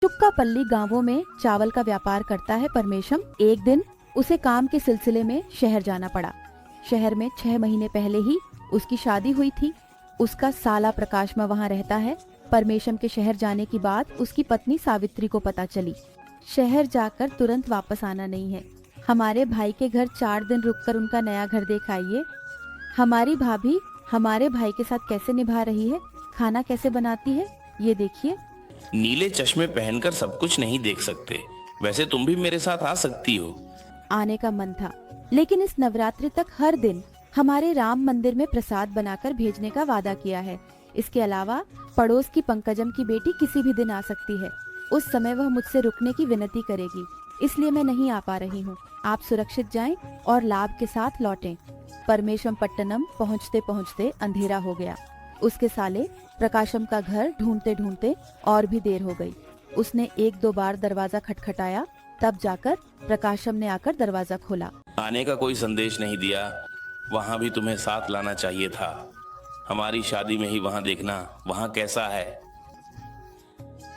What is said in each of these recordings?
चुक्कापल्ली गांवों में चावल का व्यापार करता है परमेशम। एक दिन उसे काम के सिलसिले में शहर जाना पड़ा। शहर में 6 महीने पहले ही उसकी शादी हुई थी। उसका साला प्रकाशमा वहाँ रहता है। परमेशम के शहर जाने की बात उसकी पत्नी सावित्री को पता चली। शहर जाकर तुरंत वापस आना नहीं है। हमारे भाई के घर 4 दिन रुककर उनका नया घर देख आइए। हमारी भाभी हमारे भाई के साथ कैसे निभा रही है, खाना कैसे बनाती है, ये देखिए। नीले चश्मे पहनकर सब कुछ नहीं देख सकते। वैसे तुम भी मेरे साथ आ सकती हो। आने का मन था, लेकिन इस नवरात्रि तक हर दिन हमारे राम मंदिर में प्रसाद बनाकर भेजने का वादा किया है। इसके अलावा पड़ोस की पंकजम की बेटी किसी भी दिन आ सकती है। उस समय वह मुझसे रुकने की विनती करेगी, इसलिए मैं नहीं आ पा रही हूँ। आप सुरक्षित जाएं और लाभ के साथ लौटें। परमेशम पट्टनम पहुँचते पहुँचते अंधेरा हो गया। उसके साले प्रकाशम का घर ढूंढते ढूंढते और भी देर हो गई। उसने 1-2 बार दरवाजा खटखटाया, तब जाकर प्रकाशम ने आकर दरवाजा खोला। आने का कोई संदेश नहीं दिया। वहाँ भी तुम्हें साथ लाना चाहिए था। हमारी शादी में ही वहाँ देखना वहाँ कैसा है।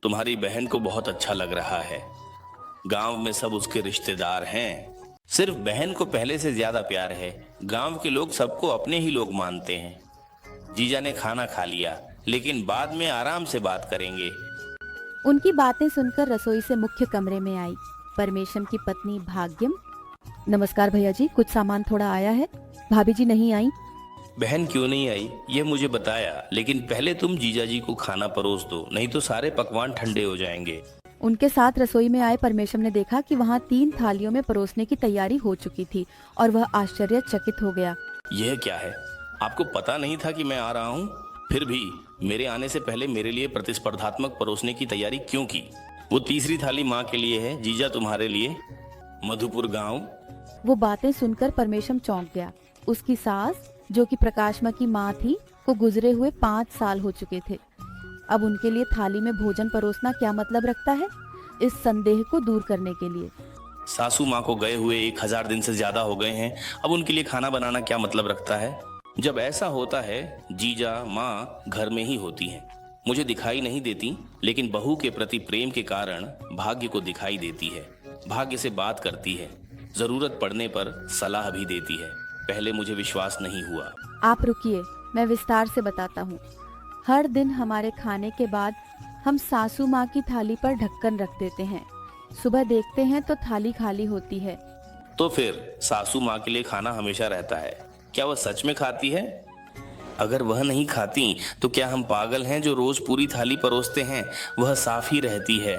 तुम्हारी बहन को बहुत अच्छा लग रहा है। गांव में सब उसके रिश्तेदार हैं। सिर्फ बहन को पहले से ज्यादा प्यार है। गांव के लोग सबको अपने ही लोग मानते हैं। जीजा ने खाना खा लिया, लेकिन बाद में आराम से बात करेंगे। उनकी बातें सुनकर रसोई से मुख्य कमरे में आई परमेशम की पत्नी भाग्यम। नमस्कार भैया जी, कुछ सामान थोड़ा आया है। भाभी जी नहीं आई। बहन क्यों नहीं आई ये मुझे बताया, लेकिन पहले तुम जीजा जी को खाना परोस दो, नहीं तो सारे पकवान ठंडे हो जाएंगे। उनके साथ रसोई में आए परमेशम ने देखा कि वहाँ 3 थालियों में परोसने की तैयारी हो चुकी थी और वह आश्चर्यचकित हो गया। यह क्या है? आपको पता नहीं था कि मैं आ रहा हूँ? फिर भी मेरे आने से पहले मेरे लिए प्रतिस्पर्धात्मक परोसने की तैयारी क्यों की? वो तीसरी थाली माँ के लिए है, जीजा तुम्हारे लिए। मधुपुर गांव। वो बातें सुनकर परमेशम चौंक गया। उसकी सास, जो कि प्रकाशमा की माँ थी, को गुजरे हुए 5 साल हो चुके थे। अब उनके लिए थाली में भोजन परोसना क्या मतलब रखता है? इस संदेह को दूर करने के लिए सासू माँ को गए हुए 1000 दिन से ज्यादा हो गए हैं। अब उनके लिए खाना बनाना क्या मतलब रखता है? जब ऐसा होता है, जीजा माँ घर में ही होती हैं। मुझे दिखाई नहीं देती, लेकिन बहू के प्रति प्रेम के कारण भाग्य को दिखाई देती है। भाग्य से बात करती है, जरूरत पड़ने पर सलाह भी देती है। पहले मुझे विश्वास नहीं हुआ। आप रुकिए, मैं विस्तार से बताता हूँ। हर दिन हमारे खाने के बाद हम सासू माँ की थाली पर ढक्कन रख देते हैं। सुबह देखते हैं तो थाली खाली होती है। तो फिर सासू माँ के लिए खाना हमेशा रहता है। क्या वह सच में खाती है? अगर वह नहीं खाती तो क्या हम पागल हैं जो रोज पूरी थाली परोसते हैं? वह साफ ही रहती है।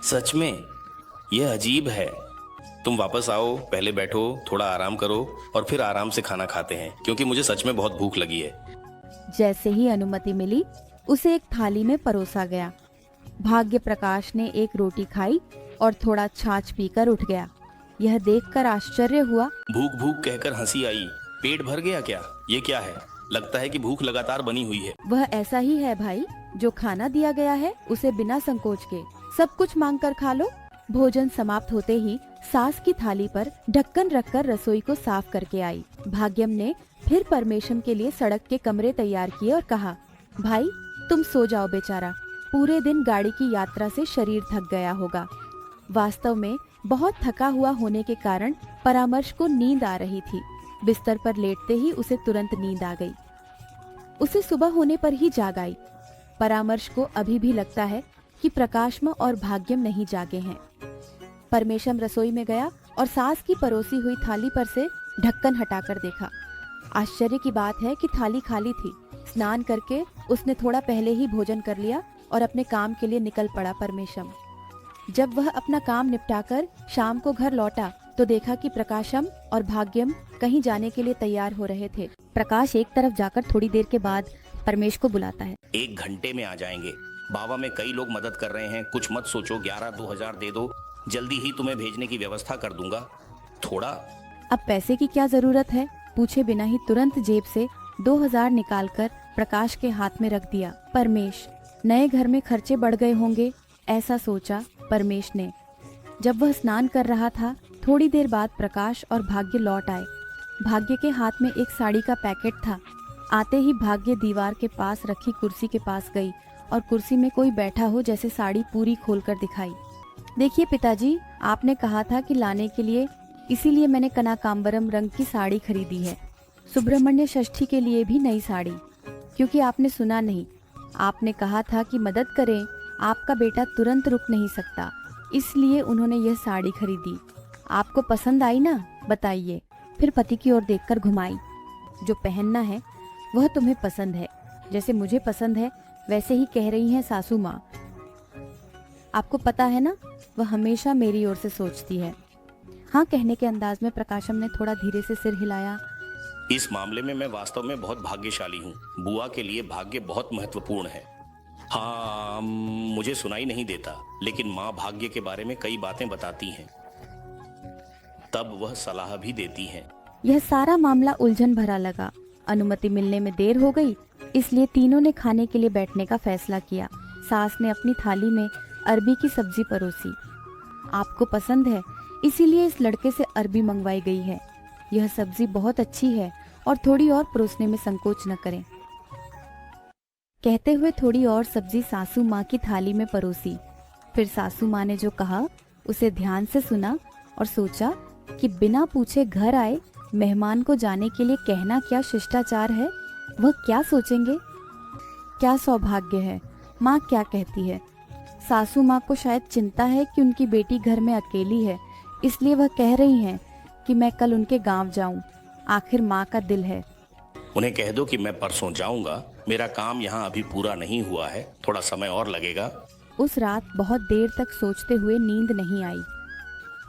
सच में यह अजीब है। तुम वापस आओ, पहले बैठो, थोड़ा आराम करो और फिर आराम से खाना खाते हैं, क्योंकि मुझे सच में बहुत भूख लगी है। जैसे ही अनुमति मिली, उसे एक थाली में परोसा गया। भाग्य प्रकाश ने एक रोटी खाई और थोड़ा छाछ पीकर उठ गया। यह देखकर आश्चर्य हुआ। भूख भूख कहकर हंसी आई। पेट भर गया क्या? ये क्या है? लगता है कि भूख लगातार बनी हुई है। वह ऐसा ही है भाई, जो खाना दिया गया है उसे बिना संकोच के सब कुछ मांग कर खा लो। भोजन समाप्त होते ही सास की थाली पर ढक्कन रखकर रसोई को साफ करके आई। भाग्यम ने फिर परमेशम के लिए सड़क के कमरे तैयार किए और कहा, भाई तुम सो जाओ बेचारा, पूरे दिन गाड़ी की यात्रा से शरीर थक गया होगा। वास्तव में बहुत थका हुआ होने के कारण परामर्श को नींद आ रही थी। बिस्तर पर लेटते ही उसे तुरंत नींद आ गई। उसे सुबह होने पर ही जाग आई। परामर्श को अभी भी लगता है कि प्रकाशमा और भाग्यम नहीं जागे हैं। परमेशम रसोई में गया और सास की परोसी हुई थाली पर से ढक्कन हटाकर देखा। आश्चर्य की बात है कि थाली खाली थी। स्नान करके उसने थोड़ा पहले ही भोजन कर लिया और अपने काम के लिए निकल पड़ा परमेशम। जब वह अपना काम निपटाकर शाम को घर लौटा तो देखा कि प्रकाशम और भाग्यम कहीं जाने के लिए तैयार हो रहे थे। प्रकाश एक तरफ जाकर थोड़ी देर के बाद परमेश को बुलाता है। 1 घंटे में आ जाएंगे। बाबा में कई लोग मदद कर रहे हैं, कुछ मत सोचो। 11-2000 दे दो, जल्दी ही तुम्हें भेजने की व्यवस्था कर दूंगा। थोड़ा। अब पैसे की क्या जरूरत है? पूछे बिना ही तुरंत जेब से 2000 निकालकर प्रकाश के हाथ में रख दिया। परमेश, नए घर में खर्चे बढ़ गए होंगे, ऐसा सोचा परमेश ने। जब वह स्नान कर रहा था, थोड़ी देर बाद प्रकाश और भाग्य लौट आए। भाग्य के हाथ में एक साड़ी का पैकेट था। आते ही भाग्य दीवार के पास रखी कुर्सी के पास गई और कुर्सी में कोई बैठा हो जैसे साड़ी पूरी खोलकर दिखाई। देखिए पिताजी, आपने कहा था कि लाने के लिए, इसीलिए मैंने कनकांबरम रंग की साड़ी खरीदी है। सुब्रमण्य षष्ठी के लिए भी नई साड़ी, क्योंकि आपने सुना नहीं, आपने कहा था कि मदद करें, आपका बेटा तुरंत रुक नहीं सकता, इसलिए उन्होंने यह साड़ी खरीदी। आपको पसंद आई ना, बताइए। फिर पति की ओर देखकर घुमाई। जो पहनना है वह तुम्हें पसंद है, जैसे मुझे पसंद है वैसे ही कह रही हैं सासू माँ। आपको पता है ना, वह हमेशा मेरी ओर से सोचती है। हाँ कहने के अंदाज में प्रकाशम ने थोड़ा धीरे से सिर हिलाया। इस मामले में मैं वास्तव में बहुत भाग्यशाली हूँ। बुआ के लिए भाग्य बहुत महत्वपूर्ण है। हाँ, मुझे सुनाई नहीं देता, लेकिन माँ भाग्य के बारे में कई बातें बताती हैं, तब वह सलाह भी देती हैं। यह सारा मामला उलझन भरा लगा। अनुमति मिलने में देर हो गई, इसलिए तीनों ने खाने के लिए बैठने का फैसला किया। सास ने अपनी थाली में अरबी की सब्जी परोसी। आपको पसंद है, इसीलिए इस लड़के से अरबी मंगवाई गई है। यह सब्जी बहुत अच्छी है और थोड़ी और परोसने में संकोच न करें। कहते हुए थोड़ी और सब्जी सासू माँ की थाली में परोसी। फिर सासू माँ ने जो कहा उसे ध्यान से सुना और सोचा कि बिना पूछे घर आए मेहमान को जाने के लिए कहना क्या शिष्टाचार है। वह क्या सोचेंगे, क्या सौभाग्य है, माँ क्या कहती है। सासू माँ को शायद चिंता है कि उनकी बेटी घर में अकेली है, इसलिए वह कह रही हैं कि मैं कल उनके गांव जाऊं। आखिर माँ का दिल है। उन्हें कह दो कि मैं परसों जाऊंगा, मेरा काम यहाँ अभी पूरा नहीं हुआ है, थोड़ा समय और लगेगा। उस रात बहुत देर तक सोचते हुए नींद नहीं आई।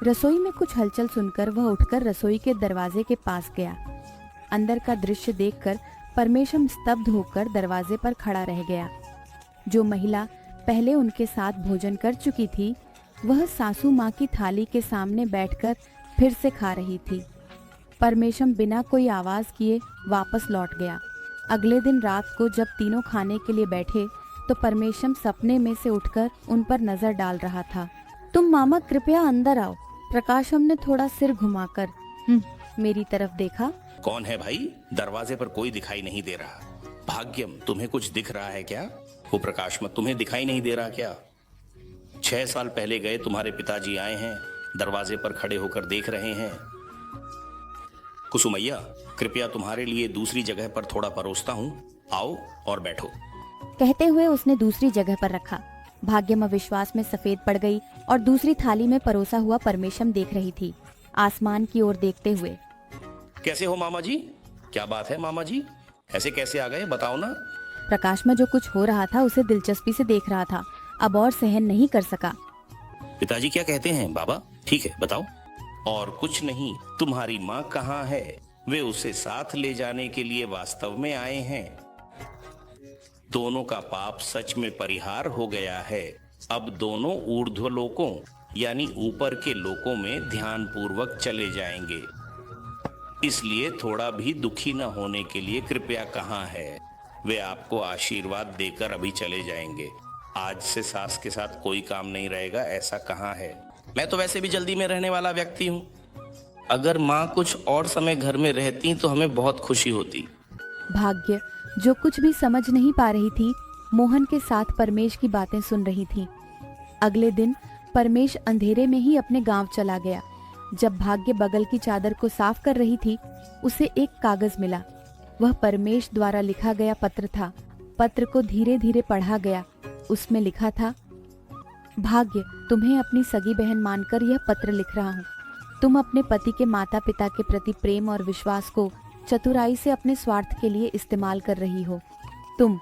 रसोई में कुछ हलचल सुनकर वह उठकर रसोई के दरवाजे के पास गया। अंदर का दृश्य देखकर परमेशम स्तब्ध होकर दरवाजे पर खड़ा रह गया। जो महिला पहले उनके साथ भोजन कर चुकी थी, वह सासू माँ की थाली के सामने बैठकर फिर से खा रही थी। परमेशम बिना कोई आवाज किए वापस लौट गया। अगले दिन रात को जब तीनों खाने के लिए बैठे तो परमेशम सपने में से उठकर उन पर नजर डाल रहा था। तुम मामा कृपया अंदर आओ। प्रकाशम ने थोड़ा सिर घुमाकर मेरी तरफ देखा। कौन है भाई? दरवाजे पर कोई दिखाई नहीं दे रहा। भाग्यम, तुम्हें कुछ दिख रहा है क्या? वो प्रकाश मत, तुम्हें दिखाई नहीं दे रहा क्या? 6 साल पहले गए तुम्हारे पिताजी आए हैं, दरवाजे पर खड़े होकर देख रहे हैं। कुसुमैया, कृपया तुम्हारे लिए दूसरी जगह पर थोड़ा परोसता हूँ, आओ और बैठो। कहते हुए उसने दूसरी जगह पर रखा। भाग्यम अविश्वास में सफेद पड़ गई और दूसरी थाली में परोसा हुआ परमेशम देख रही थी, आसमान की ओर देखते हुए। कैसे हो मामा जी? क्या बात है मामा जी, ऐसे कैसे आ गए, बताओ ना। प्रकाश में जो कुछ हो रहा था उसे दिलचस्पी से देख रहा था, अब और सहन नहीं कर सका। पिताजी क्या कहते हैं बाबा? ठीक है बताओ। और कुछ नहीं, तुम्हारी माँ कहाँ है? वे उसे साथ ले जाने के लिए वास्तव में आए हैं। दोनों का पाप सच में परिहार हो गया है। अब दोनों ऊर्ध्व लोकों यानी ऊपर के लोकों में ध्यान पूर्वक चले जाएंगे। इसलिए थोड़ा भी दुखी न होने के लिए कृपया कहाँ है? वे आपको आशीर्वाद देकर अभी चले जाएंगे। आज से सास के साथ कोई काम नहीं रहेगा, ऐसा कहाँ है? मैं तो वैसे भी जल्दी में रहने वाला व्यक्ति हूँ। अगर माँ कुछ और समय घर में रहती तो हमें बहुत खुशी होती। भाग्य, जो कुछ भी समझ नहीं पा रही थी, मोहन के साथ परमेश की बातें सुन रही थी। अगले दिन परमेश अंधेरे में ही अपने गांव चला गया। जब भाग्य बगल की चादर को साफ कर रही थी, उसे एक कागज मिला। वह परमेश द्वारा लिखा गया पत्र था। पत्र को धीरे धीरे पढ़ा गया। उसमें लिखा था, भाग्य, तुम्हें अपनी सगी बहन मानकर यह पत्र लिख रहा हूँ। तुम अपने पति के माता पिता के प्रति प्रेम और विश्वास को चतुराई से अपने स्वार्थ के लिए इस्तेमाल कर रही हो। तुम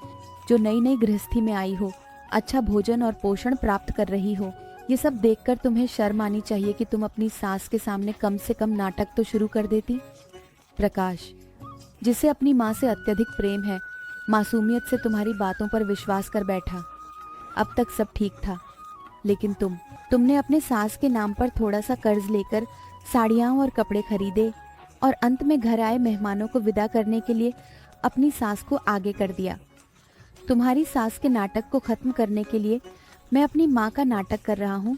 जो नई नई गृहस्थी में आई हो, अच्छा भोजन और पोषण प्राप्त कर रही हो, ये सब देखकर तुम्हें शर्म आनी चाहिए कि तुम अपनी सास के सामने कम से कम नाटक तो शुरू कर देती। प्रकाश, जिसे अपनी माँ से अत्यधिक प्रेम है, मासूमियत से तुम्हारी बातों पर विश्वास कर बैठा। अब तक सब ठीक था, लेकिन तुमने अपने सास के नाम पर थोड़ा सा कर्ज लेकर साड़ियाँ और कपड़े खरीदे और अंत में घर आए मेहमानों को विदा करने के लिए अपनी सास को आगे कर दिया। तुम्हारी सास के नाटक को खत्म करने के लिए मैं अपनी माँ का नाटक कर रहा हूँ।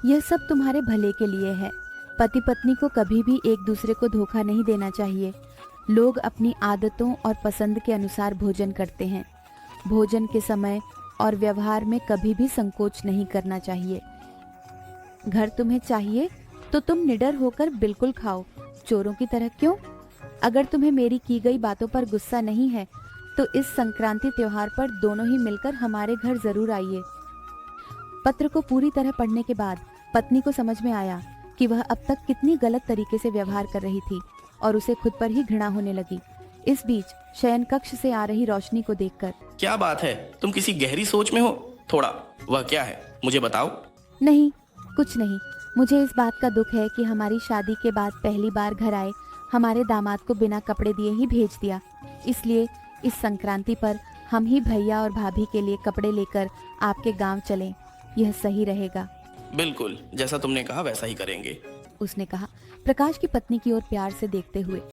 यह सब तुम्हारे भले के लिए है। पति पत्नी को कभी भी एक दूसरे को धोखा नहीं देना चाहिए। लोग अपनी आदतों और पसंद के अनुसार भोजन करते हैं। भोजन के समय और व्यवहार में कभी भी संकोच नहीं करना चाहिए। घर तुम्हें चाहिए तो तुम निडर होकर बिल्कुल खाओ, चोरों की तरह क्यों? अगर तुम्हें मेरी की गई बातों पर गुस्सा नहीं है तो इस संक्रांति त्योहार पर दोनों ही मिलकर हमारे घर जरूर आइए। पत्र को पूरी तरह पढ़ने के बाद पत्नी को समझ में आया कि वह अब तक कितनी गलत तरीके से व्यवहार कर रही थी और उसे खुद पर ही घृणा होने लगी। इस बीच शयन कक्ष से आ रही रोशनी को देखकर, क्या बात है, तुम किसी गहरी सोच में हो? थोड़ा, वह क्या है मुझे बताओ। नहीं, कुछ नहीं। मुझे इस बात का दुख है कि हमारी शादी के बाद पहली बार घर आए हमारे दामाद को बिना कपड़े दिए ही भेज दिया। इसलिए इस संक्रांति पर हम ही भैया और भाभी के लिए कपड़े लेकर आपके गांव चलें, यह सही रहेगा। बिल्कुल, जैसा तुमने कहा वैसा ही करेंगे। उसने कहा, प्रकाश की पत्नी की ओर प्यार से देखते हुए।